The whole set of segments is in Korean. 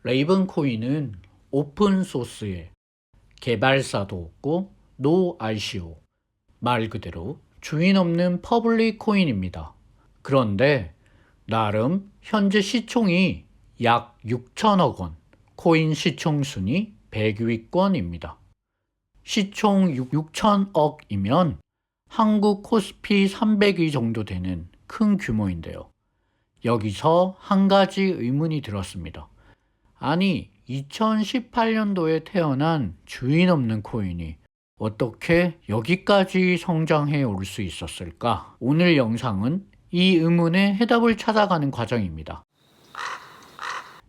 레이븐코인은 오픈소스에 개발사도 없고 노 ICO, 말 그대로 주인 없는 퍼블릭 코인입니다. 그런데 나름 현재 시총이 약 6천억 원, 코인 시총 순위 100위권입니다. 시총 6천억이면 한국 코스피 300위 정도 되는 큰 규모인데요. 여기서 한 가지 의문이 들었습니다. 아니, 2018년도에 태어난 주인 없는 코인이 어떻게 여기까지 성장해 올 수 있었을까? 오늘 영상은 이 의문의 해답을 찾아가는 과정입니다.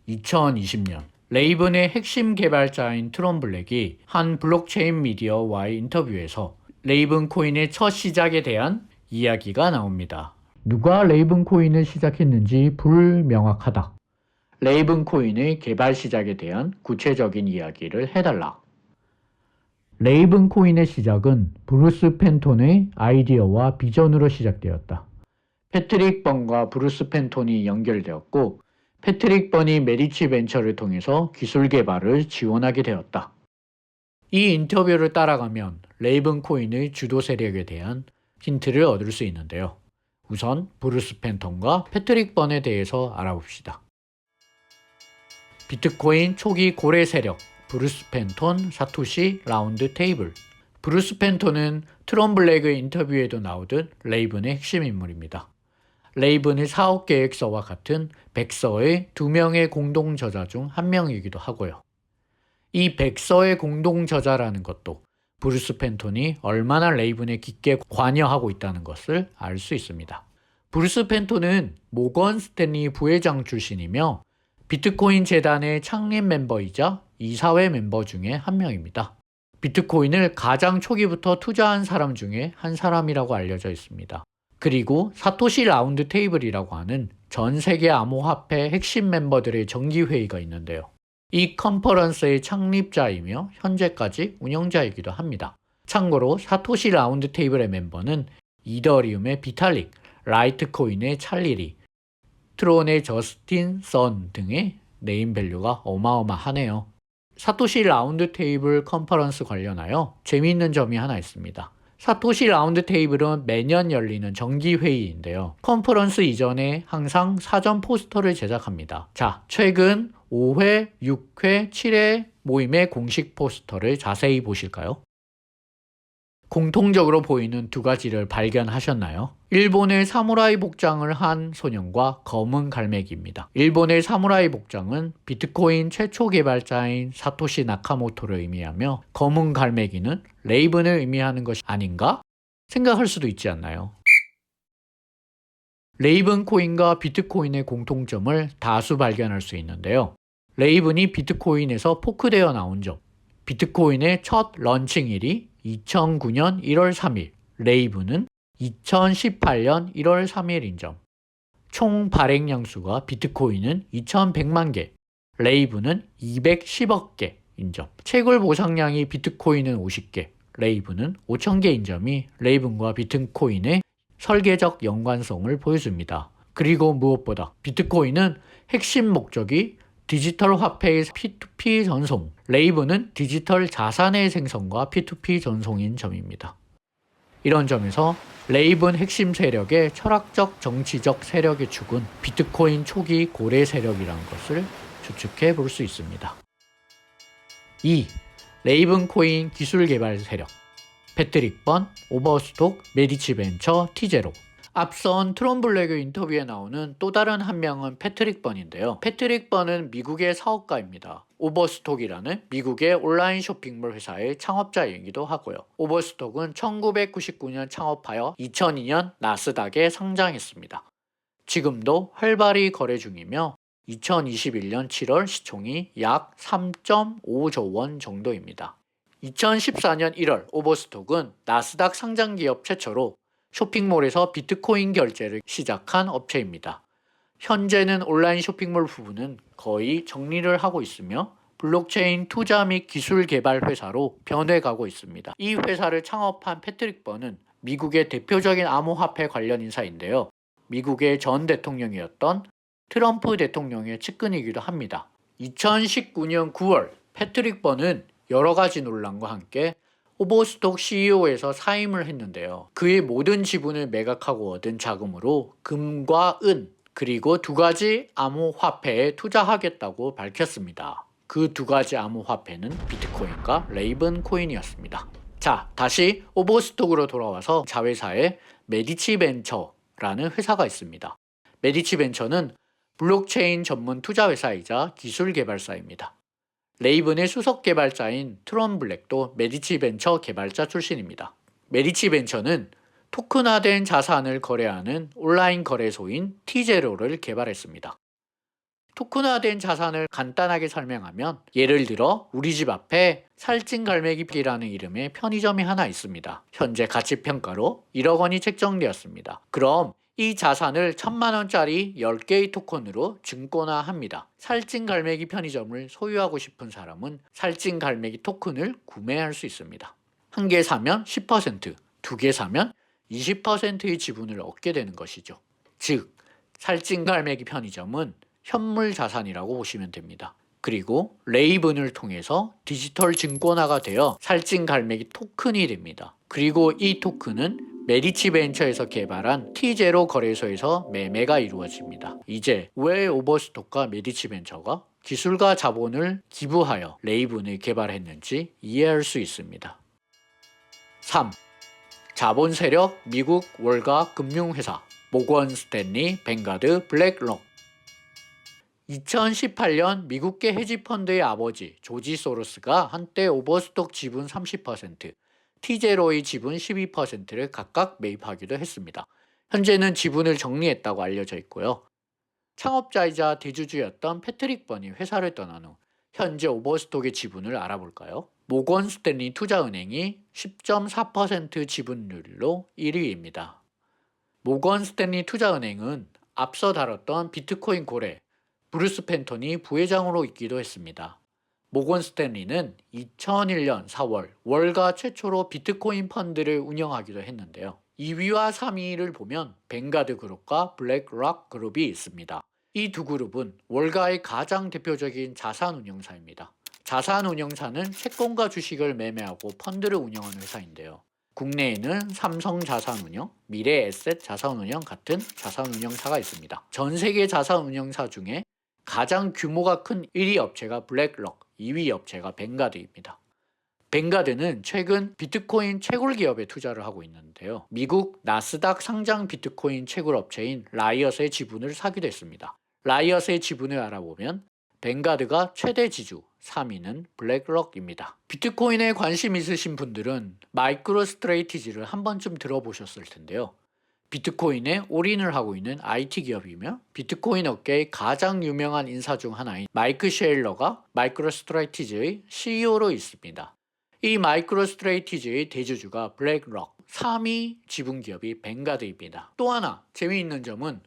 2020년 레이븐의 핵심 개발자인 트론 블랙이 한 블록체인 미디어와의 인터뷰에서 레이븐 코인의 첫 시작에 대한 이야기가 나옵니다. 누가 레이븐 코인을 시작했는지 불명확하다. 레이븐 코인의 개발 시작에 대한 구체적인 이야기를 해달라. 레이븐 코인의 시작은 브루스 펜톤의 아이디어와 비전으로 시작되었다. 패트릭 번과 브루스 펜톤이 연결되었고, 패트릭 번이 메리치 벤처를 통해서 기술 개발을 지원하게 되었다. 이 인터뷰를 따라가면 레이븐 코인의 주도 세력에 대한 힌트를 얻을 수 있는데요. 우선 브루스 펜톤과 패트릭 번에 대해서 알아봅시다. 비트코인 초기 고래 세력 브루스 펜톤, 사토시 라운드 테이블. 브루스 펜톤은 트론 블랙의 인터뷰에도 나오듯 레이븐의 핵심 인물입니다. 레이븐의 사업 계획서와 같은 백서의 2명의 공동 저자 중 한 명이기도 하고요. 이 백서의 공동 저자라는 것도 브루스 펜톤이 얼마나 레이븐에 깊게 관여하고 있다는 것을 알 수 있습니다. 브루스 펜톤은 모건 스탠리 부회장 출신이며 비트코인 재단의 창립 멤버이자 이사회 멤버 중에 한 명입니다. 비트코인을 가장 초기부터 투자한 사람 중에 한 사람이라고 알려져 있습니다. 그리고 사토시 라운드 테이블이라고 하는 전 세계 암호화폐 핵심 멤버들의 정기회의가 있는데요. 이 컨퍼런스의 창립자이며 현재까지 운영자이기도 합니다. 참고로 사토시 라운드 테이블의 멤버는 이더리움의 비탈릭, 라이트코인의 찰리리, 트론의 저스틴 선 등의 네임밸류가 어마어마하네요. 사토시 라운드 테이블 컨퍼런스 관련하여 재미있는 점이 하나 있습니다. 사토시 라운드 테이블은 매년 열리는 정기회의인데요. 컨퍼런스 이전에 항상 사전 포스터를 제작합니다. 자, 최근 5회, 6회, 7회 모임의 공식 포스터를 자세히 보실까요? 공통적으로 보이는 두 가지를 발견하셨나요? 일본의 사무라이 복장을 한 소년과 검은 갈매기입니다. 일본의 사무라이 복장은 비트코인 최초 개발자인 사토시 나카모토를 의미하며, 검은 갈매기는 레이븐을 의미하는 것이 아닌가 생각할 수도 있지 않나요? 레이븐 코인과 비트코인의 공통점을 다수 발견할 수 있는데요. 레이븐이 비트코인에서 포크되어 나온 점, 비트코인의 첫 런칭일이 2009년 1월 3일, 레이븐은 2018년 1월 3일인 점, 총 발행량 수가 비트코인은 2100만 개, 레이븐은 210억 개인 점, 채굴 보상량이 비트코인은 50개, 레이븐은 5000개인 점이 레이븐과 비트코인의 설계적 연관성을 보여줍니다. 그리고 무엇보다 비트코인은 핵심 목적이 디지털 화폐의 P2P 전송, 레이븐은 디지털 자산의 생성과 P2P 전송인 점입니다. 이런 점에서 레이븐 핵심 세력의 철학적 정치적 세력의 축은 비트코인 초기 고래 세력이라는 것을 추측해 볼 수 있습니다. 2. 레이븐 코인 기술 개발 세력 패트릭 번, 오버스톡, 메디치 벤처, 티제로. 앞선 트론 블랙의 인터뷰에 나오는 또 다른 한 명은 패트릭 번인데요. 패트릭 번은 미국의 사업가입니다. 오버스톡이라는 미국의 온라인 쇼핑몰 회사의 창업자이기도 하고요. 오버스톡은 1999년 창업하여 2002년 나스닥에 상장했습니다. 지금도 활발히 거래 중이며 2021년 7월 시총이 약 3.5조 원 정도입니다. 2014년 1월 오버스톡은 나스닥 상장 기업 최초로 쇼핑몰에서 비트코인 결제를 시작한 업체입니다. 현재는 온라인 쇼핑몰 부분은 거의 정리를 하고 있으며 블록체인 투자 및 기술 개발 회사로 변해가고 있습니다. 이 회사를 창업한 패트릭 번은 미국의 대표적인 암호화폐 관련 인사인데요. 미국의 전 대통령이었던 트럼프 대통령의 측근이기도 합니다. 2019년 9월 패트릭 번은 여러 가지 논란과 함께 오버스톡 CEO에서 사임을 했는데요. 그의 모든 지분을 매각하고 얻은 자금으로 금과 은 그리고 두 가지 암호화폐에 투자하겠다고 밝혔습니다. 그 두 가지 암호화폐는 비트코인과 레이븐 코인이었습니다. 자, 다시 오버스톡으로 돌아와서 자회사에 메디치 벤처라는 회사가 있습니다. 메디치 벤처는 블록체인 전문 투자 회사이자 기술 개발사입니다. 레이븐의 수석 개발자인 트론 블랙도 메디치 벤처 개발자 출신입니다. 메디치 벤처는 토큰화된 자산을 거래하는 온라인 거래소인 T0를 개발했습니다. 토큰화된 자산을 간단하게 설명하면 예를 들어 우리 집 앞에 살찐갈매기라는 이름의 편의점이 하나 있습니다. 현재 가치평가로 1억 원이 책정되었습니다. 그럼 이 자산을 1,000만 원짜리 10개의 토큰으로 증권화합니다. 살찐갈매기 편의점을 소유하고 싶은 사람은 살찐갈매기 토큰을 구매할 수 있습니다. 한 개 사면 10%, 두 개 사면 20%의 지분을 얻게 되는 것이죠. 즉, 살찐갈매기 편의점은 현물 자산이라고 보시면 됩니다. 그리고 레이븐을 통해서 디지털 증권화가 되어 살찐갈매기 토큰이 됩니다. 그리고 이 토큰은 메디치 벤처에서 개발한 T0 거래소에서 매매가 이루어집니다. 이제 왜 오버스톡과 메디치 벤처가 기술과 자본을 기부하여 레이븐을 개발했는지 이해할 수 있습니다. 3. 자본 세력 미국 월가 금융회사 모건 스탠리, 뱅가드, 블랙록 2018년 미국계 헤지펀드의 아버지 조지 소로스가 한때 오버스톡 지분 30%, T0의 지분 12%를 각각 매입하기도 했습니다. 현재는 지분을 정리했다고 알려져 있고요. 창업자이자 대주주였던 패트릭 번이 회사를 떠난 후 현재 오버스톡의 지분을 알아볼까요? 모건 스탠리 투자은행이 10.4% 지분율로 1위입니다. 모건 스탠리 투자은행은 앞서 다뤘던 비트코인 고래 브루스 펜턴이 부회장으로 있기도 했습니다. 모건 스탠리는 2001년 4월 월가 최초로 비트코인 펀드를 운영하기도 했는데요. 2위와 3위를 보면 뱅가드 그룹과 블랙락 그룹이 있습니다. 이 두 그룹은 월가의 가장 대표적인 자산운용사입니다. 자산운용사는 채권과 주식을 매매하고 펀드를 운영하는 회사인데요. 국내에는 삼성자산운용, 미래에셋 자산운용 같은 자산운용사가 있습니다. 전 세계 자산운용사 중에 가장 규모가 큰 1위 업체가 블랙록, 2위 업체가 뱅가드입니다. 뱅가드는 최근 비트코인 채굴 기업에 투자를 하고 있는데요. 미국 나스닥 상장 비트코인 채굴 업체인 라이엇의 지분을 사기도 했습니다. 라이엇의 지분을 알아보면 뱅가드가 최대 지주, 3위는 블랙록입니다. 비트코인에 관심 있으신 분들은 마이크로 스트레이티지를 한 번쯤 들어보셨을 텐데요. 비트코인에 올인을 하고 있는 IT 기업이며 비트코인 업계의 가장 유명한 인사 중 하나인 마이크 셰일러가 마이크로 스트레이티지의 CEO로 있습니다. 이 마이크로 스트레이티지의 대주주가 블랙록, 3위 지분 기업이 뱅가드입니다. 또 하나 재미있는 점은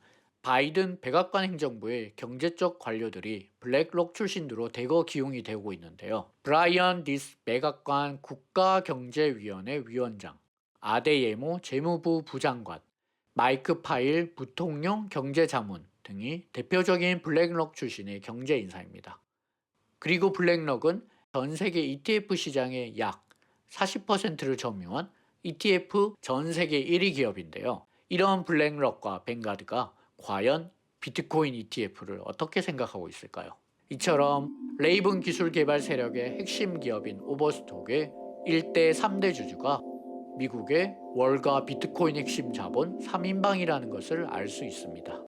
바이든 백악관 행정부의 경제적 관료들이 블랙록 출신으로 대거 기용이 되고 있는데요. 브라이언 디스 백악관 국가경제위원회 위원장, 아데예모 재무부 부장관, 마이크 파일 부통령 경제자문 등이 대표적인 블랙록 출신의 경제인사입니다. 그리고 블랙록은 전 세계 ETF 시장의 약 40%를 점유한 ETF 전 세계 1위 기업인데요. 이런 블랙록과 뱅가드가 과연 비트코인 ETF를 어떻게 생각하고 있을까요? 이처럼 레이븐 기술 개발 세력의 핵심 기업인 오버스톡의 1대 3대 주주가 미국의 월가 비트코인 핵심 자본 3인방이라는 것을 알 수 있습니다.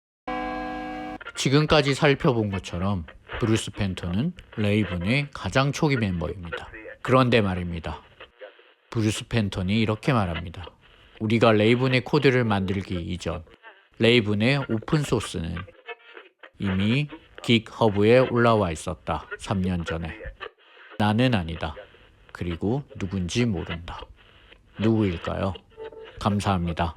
지금까지 살펴본 것처럼 브루스 펜턴은 레이븐의 가장 초기 멤버입니다. 그런데 말입니다. 브루스 펜턴이 이렇게 말합니다. 우리가 레이븐의 코드를 만들기 이전 레이븐의 오픈소스는 이미 긱허브에 올라와 있었다. 3년 전에. 나는 아니다. 그리고 누군지 모른다. 누구일까요? 감사합니다.